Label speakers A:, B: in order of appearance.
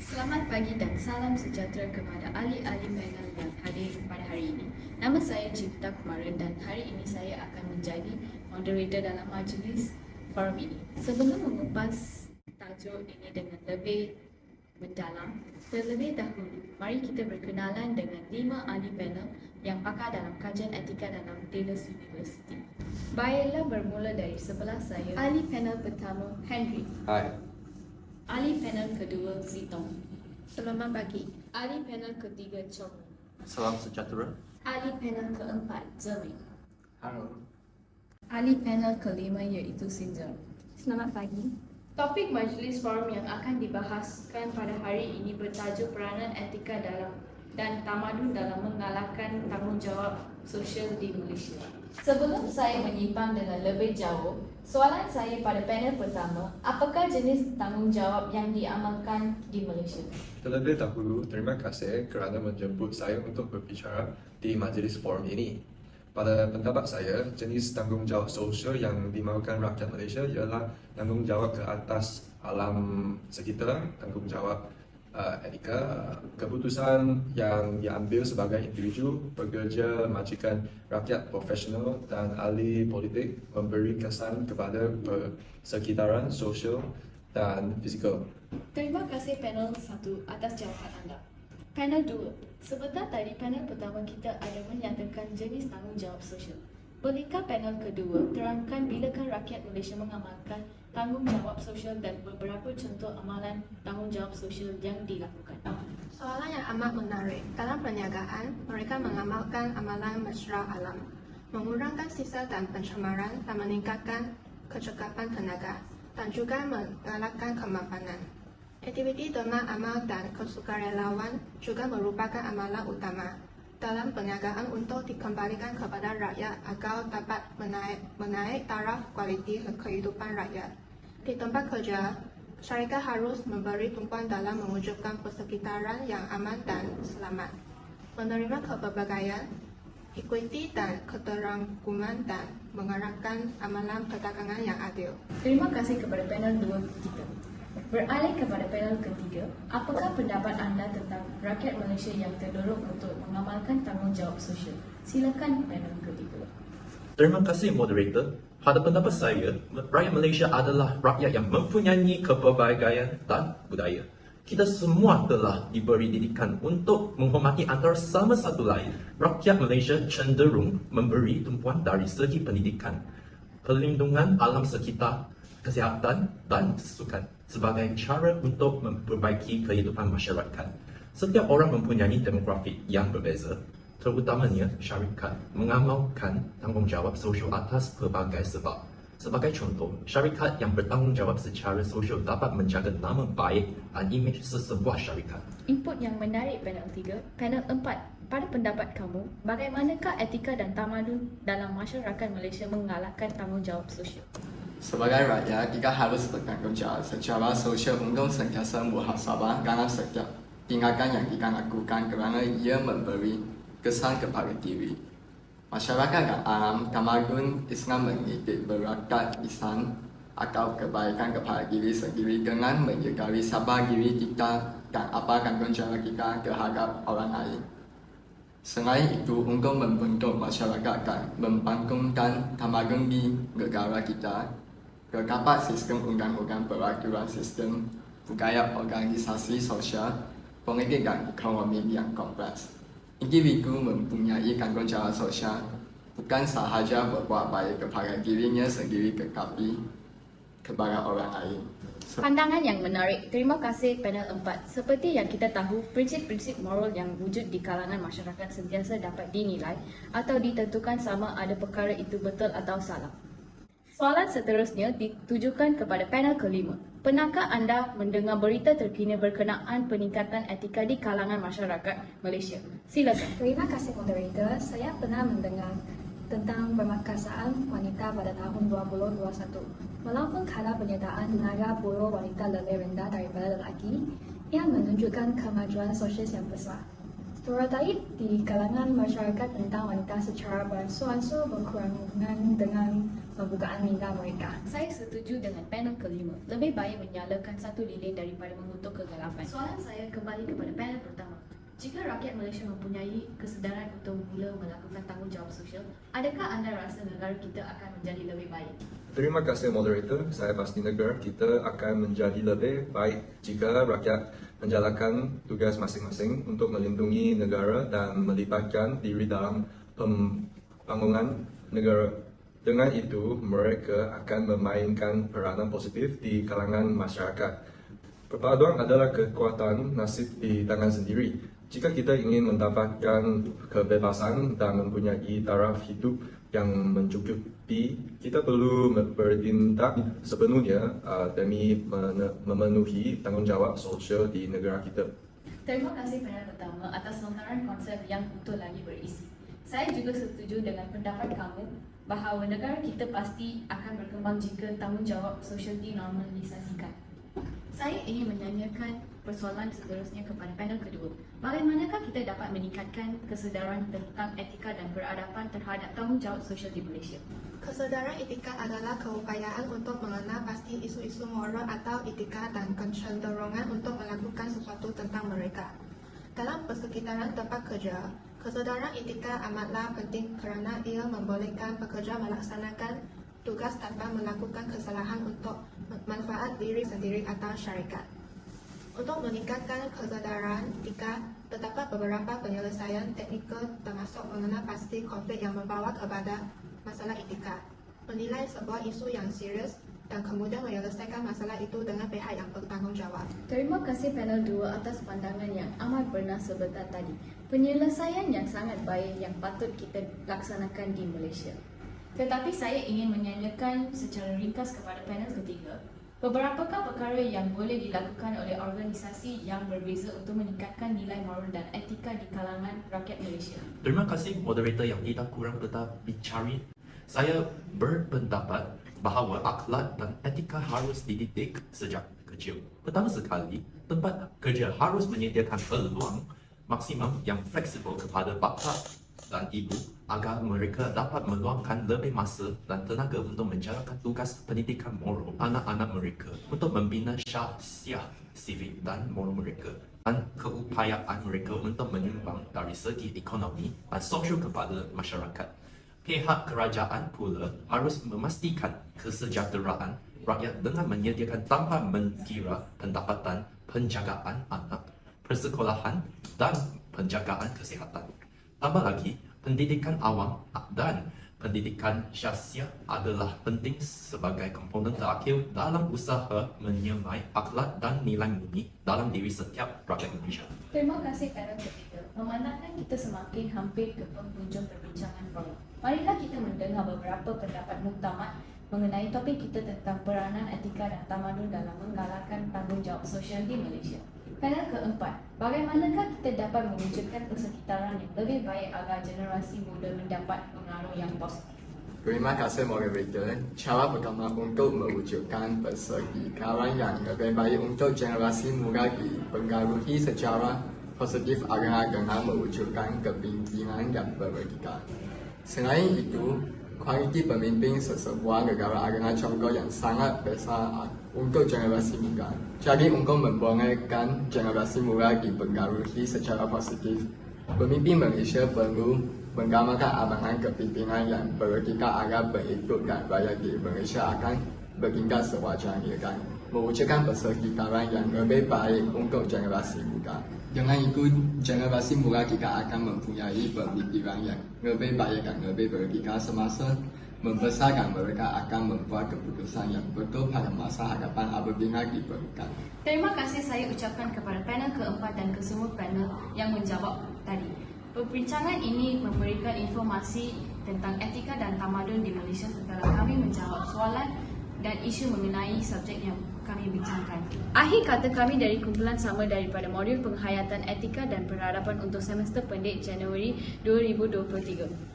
A: Selamat pagi dan salam sejahtera kepada ahli-ahli panel yang hadir pada hari ini. Nama saya Cipta Kumaran dan hari ini saya akan menjadi moderator dalam majlis forum ini. Sebelum mengupas tajuk ini dengan lebih mendalam, terlebih dahulu, mari kita berkenalan dengan 5 ahli panel yang pakar dalam kajian etika dalam Taylor's University. Baiklah, bermula dari sebelah saya, ahli panel pertama Henry.
B: Hai,
A: Ahli panel kedua Zitong.
C: Selamat pagi.
A: Ahli panel ketiga Chong.
B: salam sejahtera.
A: Ahli panel keempat Zemi.
B: Halo.
A: Ahli panel kelima iaitu Sinjar.
C: Selamat pagi.
A: Topik majlis forum yang akan dibahaskan pada hari ini bertajuk peranan etika dalam dan tamadun dalam mengalahkan tanggungjawab sosial di Malaysia. Sebelum saya menyimpang dengan lebih jauh, soalan saya pada panel pertama, apakah jenis tanggungjawab yang diamalkan di Malaysia?
B: Terlebih dahulu, terima kasih kerana menjemput saya untuk berbicara di majlis forum ini. Pada pendapat saya, jenis tanggungjawab sosial yang dimahukan rakyat Malaysia ialah tanggungjawab ke atas alam sekitar, tanggungjawab etika, keputusan yang diambil sebagai individu, pekerja, majikan, rakyat profesional dan ahli politik memberi kesan kepada persekitaran sosial dan fizikal.
A: Terima kasih panel 1 atas jawapan anda. Panel 2, sebentar tadi panel pertama kita ada menyatakan jenis tanggungjawab sosial. Bolehkah panel kedua terangkan bilakah rakyat Malaysia mengamalkan tanggungjawab sosial dan beberapa contoh amalan tanggungjawab sosial yang dilakukan?
C: Soalan yang amat menarik. Dalam perniagaan, mereka mengamalkan amalan mesra alam, mengurangkan sisa dan pencemaran dan meningkatkan kecekapan tenaga, dan juga mengalahkan kemapanan. Aktiviti derma amal dan kesukarelawan juga merupakan amalan utama dalam perniagaan untuk dikembalikan kepada rakyat agar dapat menaik taraf kualiti kehidupan rakyat. Di tempat kerja, syarikat harus memberi tumpuan dalam mewujudkan persekitaran yang aman dan selamat, menerima kepelbagaian, ekuiti dan keterangkuman dan mengarahkan amalan perdagangan yang adil.
A: Terima kasih kepada panel 2 kita. Beralih kepada panel ketiga, apakah pendapat anda tentang rakyat Malaysia yang terdorong untuk mengamalkan tanggungjawab sosial? Silakan panel ketiga.
D: Terima kasih moderator. Pada pendapat saya, rakyat Malaysia adalah rakyat yang mempunyai kepelbagaian dan budaya. Kita semua telah diberi didikan untuk menghormati antara sama satu lain. Rakyat Malaysia cenderung memberi tumpuan dari segi pendidikan, perlindungan alam sekitar, kesihatan dan kesukan sebagai cara untuk memperbaiki kehidupan masyarakat. Setiap orang mempunyai demografi yang berbeza, terutamanya syarikat mengamalkan tanggungjawab sosial atas pelbagai sebab. Sebagai contoh, syarikat yang bertanggungjawab secara sosial dapat menjaga nama baik dan imej sesebuah syarikat.
A: Input yang menarik panel 3. Panel 4, pada pendapat kamu, bagaimanakah etika dan tamadun dalam masyarakat Malaysia mengalahkan tanggungjawab sosial?
E: Sebagai rakyat, kita harus bertanggungjawab secara sosial untuk sentiasa muhasabah dalam setiap tindakan yang kita lakukan kerana ia memberi kesan kepada diri. Masyarakat dan alam tamadun Islam mendidik berakat ihsan atau kebaikan kepada diri sendiri dengan menyedari sabar diri kita dan apa tanggungjawab kita terhadap orang lain. Selain itu, untuk membentuk masyarakat dan membangunkan tamadun di negara kita, terdapat sistem undang-undang peraturan sistem budaya organisasi sosial, politik dan ekonomi yang kompleks. Individu mempunyai tanggungjawab sosial bukan sahaja berbuat baik kepada dirinya sendiri tetapi kepada orang lain.
A: Pandangan yang menarik. Terima kasih panel 4. Seperti yang kita tahu, prinsip-prinsip moral yang wujud di kalangan masyarakat sentiasa dapat dinilai atau ditentukan sama ada perkara itu betul atau salah. Soalan seterusnya ditujukan kepada panel kelima. Pernahkah anda mendengar berita terkini berkenaan peningkatan etika di kalangan masyarakat Malaysia? Silakan.
C: Terima kasih moderator. Saya pernah mendengar tentang pemakasaan wanita pada tahun 2021. Walaupun kadar penyertaan tenaga buruh wanita lebih rendah daripada lelaki, ia menunjukkan kemajuan sosial yang besar. Stereotip di kalangan masyarakat tentang wanita secara beransur-ansur berkurangan dengan pembukaan minggu mereka.
A: Saya setuju dengan panel kelima. Lebih baik menyalakan satu lilin daripada mengutuk kegelapan. Soalan saya kembali kepada panel pertama. Jika rakyat Malaysia mempunyai kesedaran untuk mula melakukan tanggungjawab sosial, adakah anda rasa negara kita akan menjadi lebih baik?
B: Terima kasih moderator. Saya pasti negara kita akan menjadi lebih baik jika rakyat menjalankan tugas masing-masing untuk melindungi negara dan melibatkan diri dalam pembangunan negara. Dengan itu, mereka akan memainkan peranan positif di kalangan masyarakat. Perpaduan adalah kekuatan, nasib di tangan sendiri. Jika kita ingin mendapatkan kebebasan dan mempunyai taraf hidup yang mencukupi, kita perlu bertindak sepenuhnya demi memenuhi tanggungjawab sosial di negara kita.
A: Terima kasih panel pertama atas lontaran konsep yang utuh lagi berisi. Saya juga setuju dengan pendapat kamu bahawa negara kita pasti akan berkembang jika tanggungjawab sosial dinormalisasikan. Saya ingin menanyakan persoalan seterusnya kepada panel kedua. Bagaimanakah kita dapat meningkatkan kesedaran tentang etika dan peradaban terhadap tanggungjawab sosial di Malaysia?
C: Kesedaran etika adalah keupayaan untuk mengenal pasti isu-isu moral atau etika dan kecenderungan untuk melakukan sesuatu tentang mereka. Dalam persekitaran tempat kerja, kesedaran etika amatlah penting kerana ia membolehkan pekerja melaksanakan tugas tanpa melakukan kesalahan untuk manfaat diri sendiri atau syarikat. Untuk meningkatkan kesedaran etika, terdapat beberapa penyelesaian teknikal termasuk mengenal pasti konflik yang membawa kepada masalah etika, menilai sebuah isu yang serius dan kemudian menyelesaikan masalah itu dengan pihak yang bertanggungjawab.
A: Terima kasih panel 2 atas pandangan yang amat bernas sebentar tadi. Penyelesaian yang sangat baik yang patut kita laksanakan di Malaysia. Tetapi saya ingin menanyakan secara ringkas kepada panel ketiga, beberapakah perkara yang boleh dilakukan oleh organisasi yang berbeza untuk meningkatkan nilai moral dan etika di kalangan rakyat Malaysia?
D: Terima kasih moderator yang tidak kurang tetap bicara. Saya berpendapat bahawa akhlak dan etika harus dididik sejak kecil. Pertama sekali, tempat kerja harus menyediakan peluang maksimum yang fleksibel kepada bapa dan ibu agar mereka dapat meluangkan lebih masa dan tenaga untuk menjalankan tugas pendidikan moral anak-anak mereka untuk membina syahsiah sivik dan moral mereka dan keupayaan mereka untuk menyumbang dari segi ekonomi dan sosial kepada masyarakat. Pihak kerajaan pula harus memastikan kesejahteraan rakyat dengan menyediakan tanpa mengira pendapatan penjagaan anak, persekolahan dan penjagaan kesihatan. Tambah lagi, pendidikan awam dan pendidikan syahsiah adalah penting sebagai komponen terakhir dalam usaha menyemai akhlak dan nilai murni dalam diri setiap rakyat Malaysia.
A: Terima kasih panel ketiga. Memandangkan kita semakin hampir ke penghujung perbincangan forum, marilah kita mendengar beberapa pendapat muktamad mengenai topik kita tentang peranan etika dan tamadun dalam menggalakkan tanggungjawab sosial di Malaysia. Panel keempat, bagaimanakah kita dapat mewujudkan persekitaran yang lebih baik agar generasi muda mendapat pengaruh yang positif?
E: Terima kasih moderator. Cara pertama untuk mewujudkan persekitaran yang lebih baik untuk generasi muda dipengaruhi secara positif adalah dengan mewujudkan kepimpinan yang beretika. Selain itu, kualiti pemimpin sesebuah negara adalah contoh yang sangat besar untuk generasi muda. Jadi untuk membolehkan generasi muda dipengaruhi secara positif, pemimpin Malaysia perlu menggambarkan amanah kepimpinan yang beretika agar pengikut dan rakyat di Malaysia akan bertindak sewajarnya dan mewujudkan persekitaran yang lebih baik untuk generasi muda. Dengan itu, generasi muda kita akan mempunyai pemikiran yang lebih baik dan lebih beretika semasa membesarkan mereka akan membuat keputusan yang betul pada masa hadapan apabila diperlukan.
A: Terima kasih saya ucapkan kepada panel keempat dan kesemua panel yang menjawab tadi. Perbincangan ini memberikan informasi tentang etika dan tamadun di Malaysia setelah kami menjawab soalan dan isu mengenai subjek yang kami bincangkan. Akhir kata kami dari kumpulan sama daripada modul penghayatan etika dan peradaban untuk semester pendek Januari 2023.